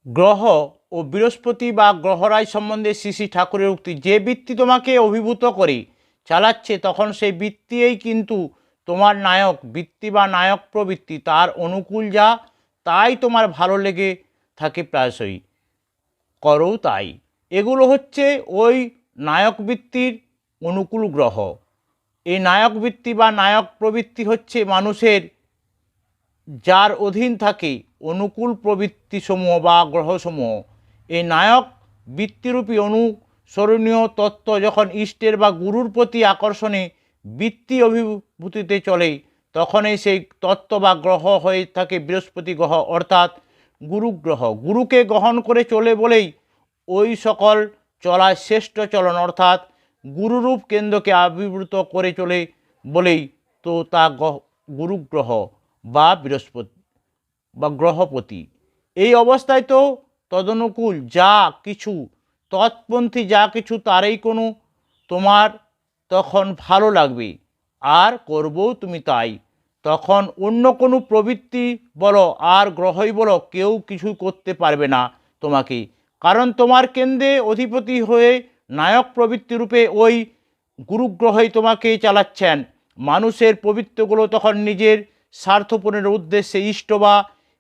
গ্রহ ও বৃহস্পতি বা গ্রহরাজ সম্বন্ধে শ্রী শ্রী ঠাকুরের উক্তি, যে বৃত্তি তোমাকে অভিভূত করে চালাচ্ছে তখন সেই বৃত্তিই কিন্তু তোমার নায়ক। বৃত্তি বা নায়ক প্রবৃত্তি তার অনুকূল যা তাই তোমার ভালো লেগে থাকে, প্রায়শই করো তাই। এগুলো হচ্ছে ওই নায়ক বৃত্তির অনুকূল গ্রহ। এই নায়ক বৃত্তি বা নায়ক প্রবৃত্তি হচ্ছে মানুষের যার অধীন থাকে অনুকূল প্রবৃত্তিসমূহ বা গ্রহসমূহ। এই নায়ক বৃত্তিরূপী অনুসরণীয় তত্ত্ব যখন ইষ্টের বা গুরুর প্রতি আকর্ষণে বৃত্তি অভিভূতিতে চলে তখনই সেই তত্ত্ব বা গ্রহ হয়ে থাকে বৃহস্পতি গ্রহ, অর্থাৎ গুরুগ্রহ। গুরুকে গ্রহণ করে চলে বলেই ওই সকল চলার শ্রেষ্ঠ চলন, অর্থাৎ গুরুরূপ কেন্দ্রকে আবির্ভূত করে চলে বলেই তো তা গুরুগ্রহ বা বৃহস্পতি বা গ্রহপতি। এই অবস্থায় তো তদনুকূল যা কিছু, তৎপন্থী যা কিছু তারই কোনো তোমার তখন ভালো লাগবে আর করবও তুমি তাই। তখন অন্য কোনো প্রবৃত্তি বলো আর গ্রহই বলো কেউ কিছু করতে পারবে না তোমাকে, কারণ তোমার কেন্দ্রে অধিপতি হয়ে নায়ক প্রবৃত্তি রূপে ওই গুরুগ্রহই তোমাকে চালাচ্ছেন। মানুষের প্রবৃত্তিগুলো তখন নিজের স্বার্থপূরণের উদ্দেশ্যে ইষ্ট বা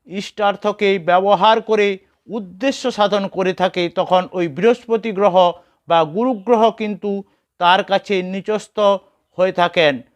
ইষ্টার্থকে ব্যবহার করে উদ্দেশ্য সাধন করে থাকে, তখন ওই বৃহস্পতি গ্রহ বা গুরুগ্রহ কিন্তু তার কাছে নিচস্থ হয়ে থাকেন।